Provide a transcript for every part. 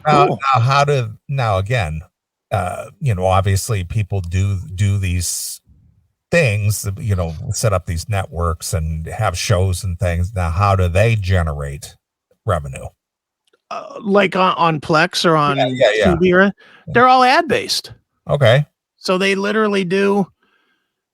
Cool. Now again, obviously people do these things, set up these networks and have shows and things. Now, how do they generate revenue? Like on Plex or on Yeah. Tubi, they're all ad based. Okay. So they literally do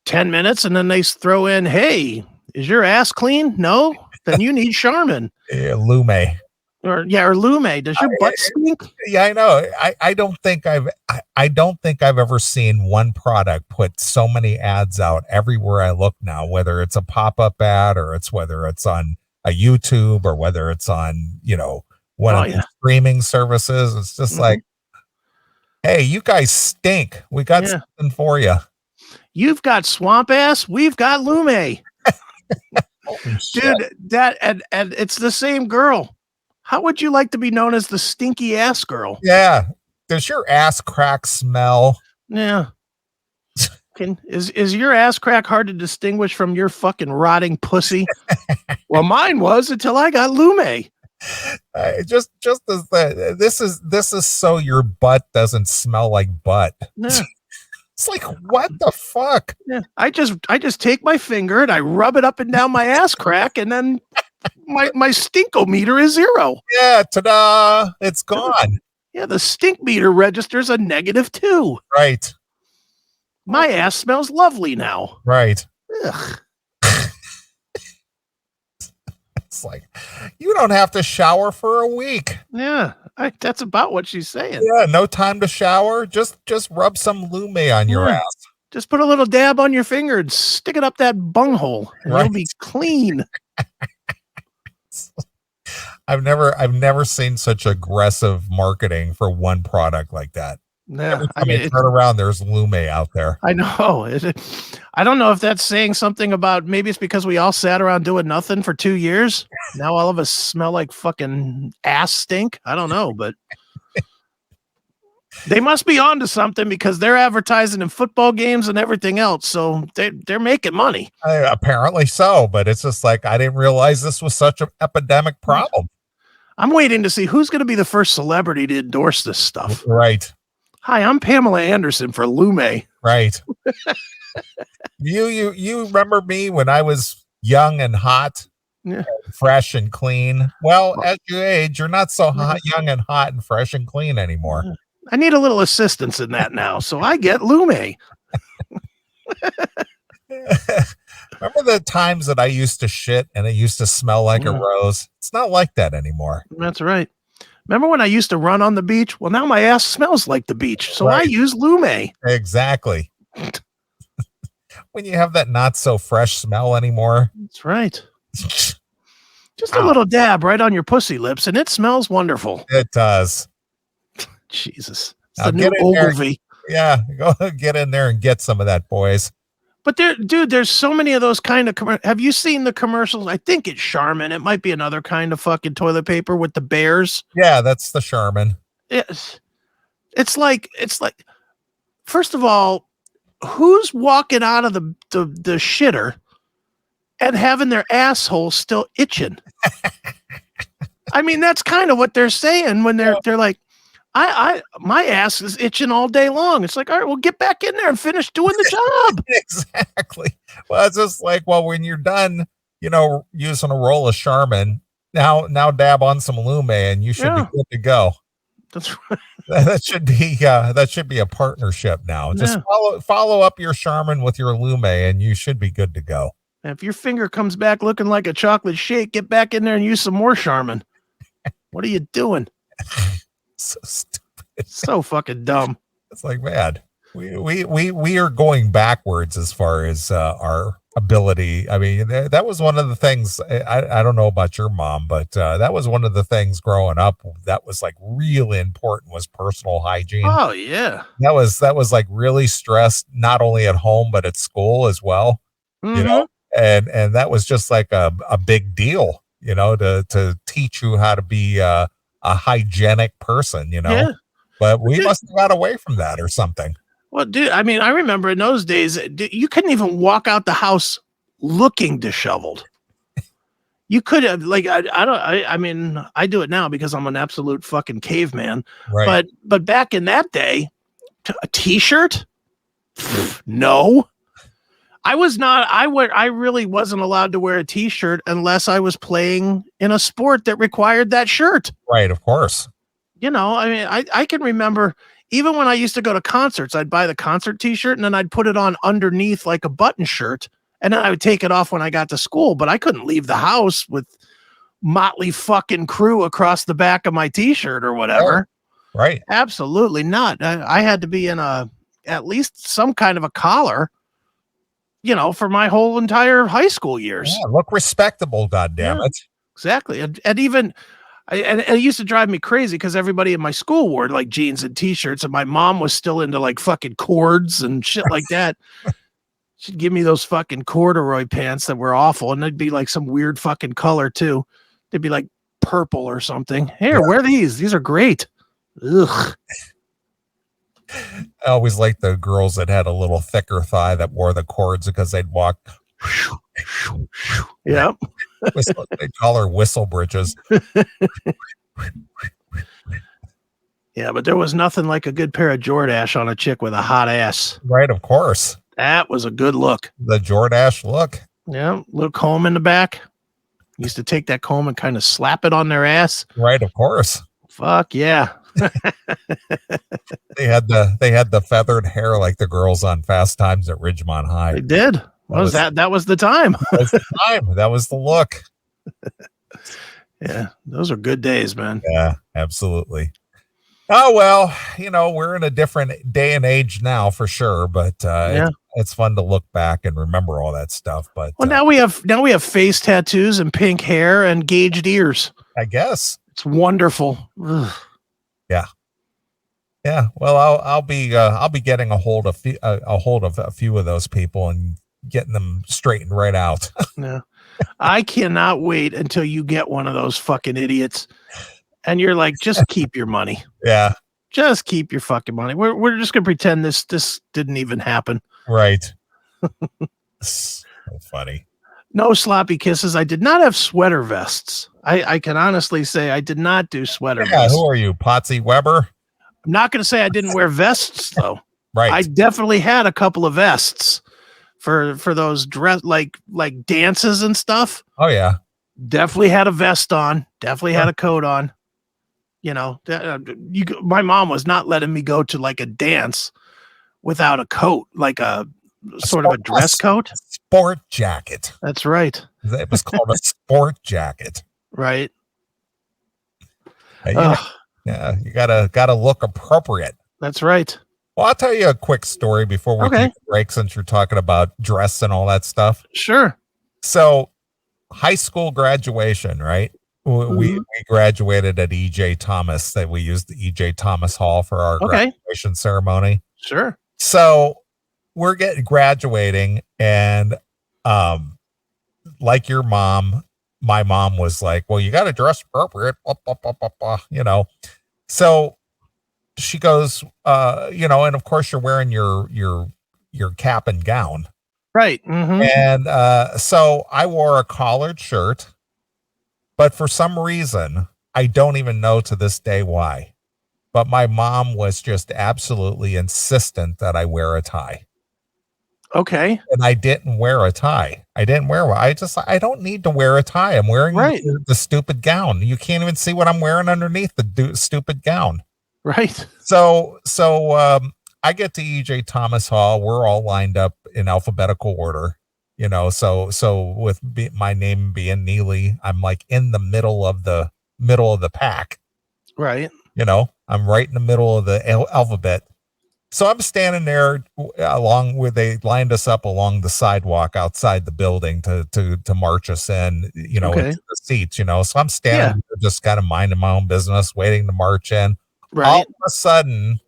10 minutes and then they throw in, hey, is your ass clean? No? Then you need Charmin. Lume. Or Lume. Does your butt stink? Yeah, I know. I don't think I've ever seen one product put so many ads out everywhere I look now, whether it's a pop-up ad or whether it's on a YouTube or whether it's on, one of the streaming services. It's just like, hey, you guys stink. We got something for you. You've got swamp ass. We've got Lume. Dude, that and it's the same girl. How would you like to be known as the stinky ass girl? Yeah. Does your ass crack smell? Yeah. Is your ass crack hard to distinguish from your fucking rotting pussy? Well, mine was until I got Lume. Just as this is so your butt doesn't smell like butt. Yeah. It's like, what the fuck? Yeah. I just take my finger and I rub it up and down my ass crack, and then my stinkometer is 0. Yeah, ta-da! It's gone. Yeah, the stink meter registers a -2. Right. My ass smells lovely now. Right. Ugh. It's like, you don't have to shower for a week. Yeah, that's about what she's saying. Yeah, no time to shower. Just rub some Lume on your ass. Just put a little dab on your finger and stick it up that bunghole, and you'll be clean. I've never seen such aggressive marketing for one product like that. Yeah, turn around, there's Lume out there. I know. I don't know if that's saying something about, maybe it's because we all sat around doing nothing for 2 years. Now all of us smell like fucking ass stink. I don't know, but they must be onto something because they're advertising in football games and everything else. So they're making money. Apparently so, but it's just like, I didn't realize this was such an epidemic problem. I'm waiting to see who's going to be the first celebrity to endorse this stuff. Right. Hi, I'm Pamela Anderson for Lume. Right. You remember me when I was young and hot, fresh and clean? Well, as you age, you're not so hot, young and hot and fresh and clean anymore. I need a little assistance in that now, so I get Lume. Remember the times that I used to shit and it used to smell like a rose? It's not like that anymore. That's right. Remember when I used to run on the beach? Well, now my ass smells like the beach, so I use Lume. Exactly. When you have that not so fresh smell anymore. That's right. Just a little dab right on your pussy lips, and it smells wonderful. It does. Jesus. It's the new Ogilvy. Yeah, go get in there and get some of that, boys. But there's so many of those kind of have you seen the commercials? I think it's Charmin. It might be another kind of fucking toilet paper with the bears. Yeah, that's the Charmin. It's like first of all, who's walking out of the shitter and having their asshole still itching? I mean, that's kind of what they're saying when they're like, my ass is itching all day long. It's like, all right, well, get back in there and finish doing the job. Exactly. Well, it's just like, well, when you're done, using a roll of Charmin, now dab on some Lume and you should be good to go. That's right. That should be a partnership now. Just follow up your Charmin with your Lume and you should be good to go. And if your finger comes back looking like a chocolate shake, get back in there and use some more Charmin. What are you doing? So stupid. So fucking dumb. It's like, man, we are going backwards as far as our ability. I mean, that was one of the things. I don't know about your mom, but that was one of the things growing up that was like really important, was personal hygiene. Oh yeah, that was like really stressed, not only at home but at school as well. Mm-hmm. And that was just like a big deal, to teach you how to be a hygienic person, Yeah. But we must have got away from that or something. Well, dude, I mean, I remember in those days, you couldn't even walk out the house looking disheveled. You could have like I mean I do it now because I'm an absolute fucking caveman. Right. But back in that day, a t-shirt? No. I really wasn't allowed to wear a t-shirt unless I was playing in a sport that required that shirt. Right, of course. You know, I mean, I can remember even when I used to go to concerts, I'd buy the concert t-shirt and then I'd put it on underneath like a button shirt, and then I would take it off when I got to school, but I couldn't leave the house with Motley fucking Crue across the back of my t-shirt or whatever. Right. Absolutely not. I had to be in at least some kind of a collar, you know, for my whole entire high school years. Yeah, look respectable, goddammit. Exactly. And even and it used to drive me crazy because everybody in my school wore like jeans and t-shirts, and my mom was still into like fucking cords and shit like that. She'd give me those fucking corduroy pants that were awful, and they'd be like some weird fucking color too. They'd be like purple or something. Here, wear these. These are great. Ugh. I always liked the girls that had a little thicker thigh that wore the cords because they'd walk. Yep. They call her whistle bridges. Yeah, but there was nothing like a good pair of Jordache on a chick with a hot ass. Right, of course. That was a good look. The Jordache look. Yeah, little comb in the back. Used to take that comb and kind of slap it on their ass. Right, of course. Fuck yeah. They had the feathered hair like the girls on Fast Times at Ridgemont High. They did. That was the time. That was the time. That was the look. Yeah, those are good days, man. Yeah, absolutely. Oh, well, you know, we're in a different day and age now for sure, but it's fun to look back and remember all that stuff. But now we have face tattoos and pink hair and gauged ears. I guess it's wonderful. Ugh. Yeah. Well, I'll be getting a hold of a few of those people and getting them straightened right out. Yeah. I cannot wait until you get one of those fucking idiots and you're like, just keep your money. Yeah. Just keep your fucking money. We're just going to pretend this didn't even happen. Right. So funny. No sloppy kisses. I did not have sweater vests. I can honestly say I did not do sweater vests. Who are you, Potsy Weber? I'm not going to say I didn't wear vests though. Right. I definitely had a couple of vests for those dress like dances and stuff. Oh yeah. Definitely had a vest on. Definitely had a coat on. You know, my mom was not letting me go to like a dance without a coat, like a sort of a dress coat. Sport jacket. That's right. It was called a sport jacket. Right. Yeah, you gotta look appropriate. That's right. Well, I'll tell you a quick story before we take a break, since you're talking about dress and all that stuff. Sure. So, high school graduation, right? We graduated at E.J. Thomas. That we used the E.J. Thomas Hall for our graduation ceremony. Sure. So we're graduating, and like your mom, my mom was like, "Well, you got to dress appropriate," you know. So she goes, you know, and of course you're wearing your cap and gown, right? Mm-hmm. And so I wore a collared shirt. But for some reason, I don't even know to this day why, but my mom was just absolutely insistent that I wear a tie. Okay. And I didn't wear a tie. I didn't wear one. I don't need to wear a tie. I'm wearing the stupid gown. You can't even see what I'm wearing underneath the stupid gown. Right. So I get to E.J. Thomas Hall. We're all lined up in alphabetical order. You know, so with my name being Neeley, I'm like in the middle of the pack. Right. You know, I'm right in the middle of the alphabet. So I'm standing there they lined us up along the sidewalk outside the building to march us in, you know, into the seats, you know. So I'm standing there just kind of minding my own business, waiting to march in. Right. All of a sudden,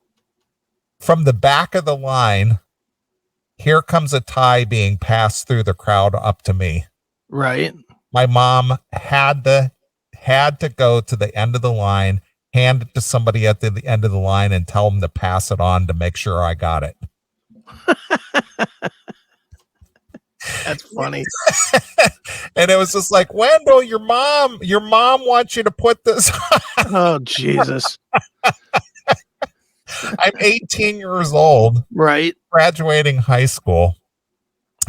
from the back of the line, here comes a tie being passed through the crowd up to me. Right. My mom had to go to the end of the line, hand it to somebody at the end of the line, and tell them to pass it on to make sure I got it. That's funny. And it was just like, Wendell, your mom wants you to put this on. Oh, Jesus. I'm 18 years old, Right. graduating high school,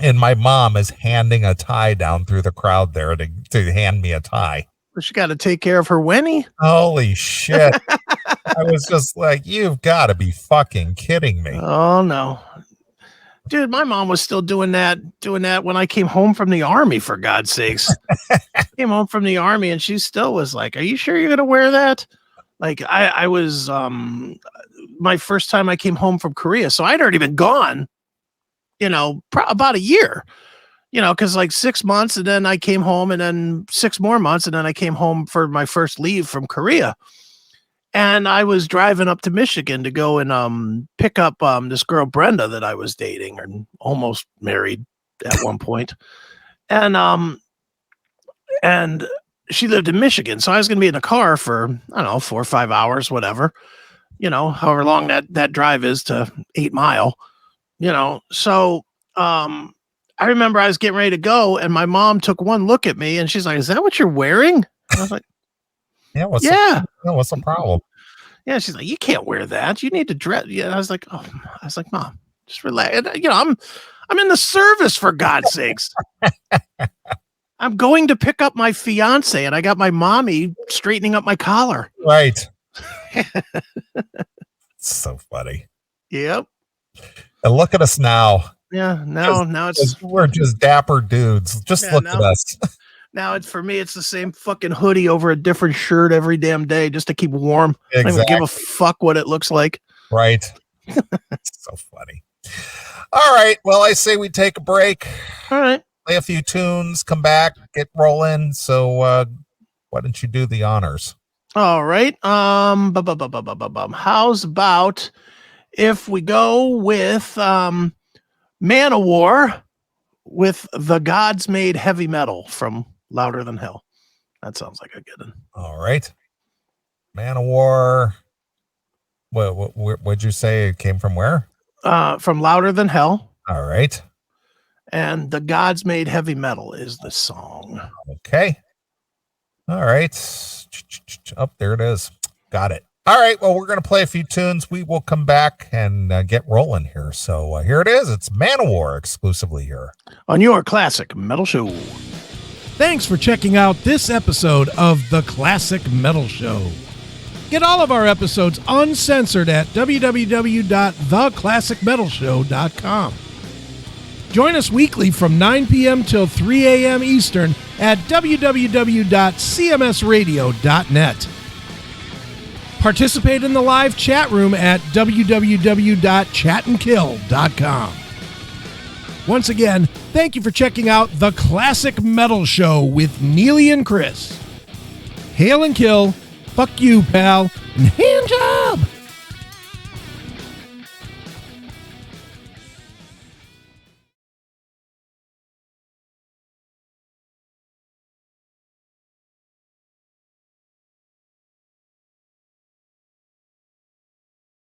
and my mom is handing a tie down through the crowd there to hand me a tie. Well, she got to take care of her Winnie. Holy shit. I was just like, you've got to be fucking kidding me. Oh, no. Dude, my mom was still doing that when I came home from the army, for God's sakes. Came home from the army and she still was like, are you sure you're going to wear that? Like I was, my first time I came home from Korea. So I'd already been gone, about a year, cause like 6 months and then I came home and then 6 more months. And then I came home for my first leave from Korea. And I was driving up to Michigan to go and pick up this girl, Brenda, that I was dating and almost married at one point. And she lived in Michigan. So I was going to be in the car for, I don't know, 4 or 5 hours, whatever, however long that drive is to 8 Mile, So I remember I was getting ready to go and my mom took one look at me and she's like, is that what you're wearing? And I was like, Yeah. What's the problem? Yeah. She's like, you can't wear that. You need to dress. Yeah. I was like, Mom, just relax. And, I'm in the service, for God's sakes. I'm going to pick up my fiance and I got my mommy straightening up my collar. Right. So funny. Yep. And look at us now. Yeah. Now we're just dapper dudes. Just look at us. Now for me, it's the same fucking hoodie over a different shirt every damn day just to keep warm. Exactly. I don't give a fuck what it looks like. Right. So funny. All right. Well, I say we take a break. All right. Play a few tunes, come back, get rolling. So why don't you do the honors? All right. How's about if we go with Man of War with The Gods Made Heavy Metal from Louder Than Hell? That sounds like a good one. All right. Man of War. What'd you say it came from where? From Louder Than Hell. All right. And The Gods Made Heavy Metal is the song. Okay. All right. Up there it is. Got it. All right. Well, we're going to play a few tunes. We will come back and get rolling here. So here it is. It's Man of War exclusively here on your Classic Metal Show. Thanks for checking out this episode of The Classic Metal Show. Get all of our episodes uncensored at www.theclassicmetalshow.com. Join us weekly from 9 p.m. till 3 a.m. Eastern at www.cmsradio.net. Participate in the live chat room at www.chatandkill.com. Once again, thank you for checking out The Classic Metal Show with Neeley and Chris. Hail and kill, fuck you, pal, and hand job!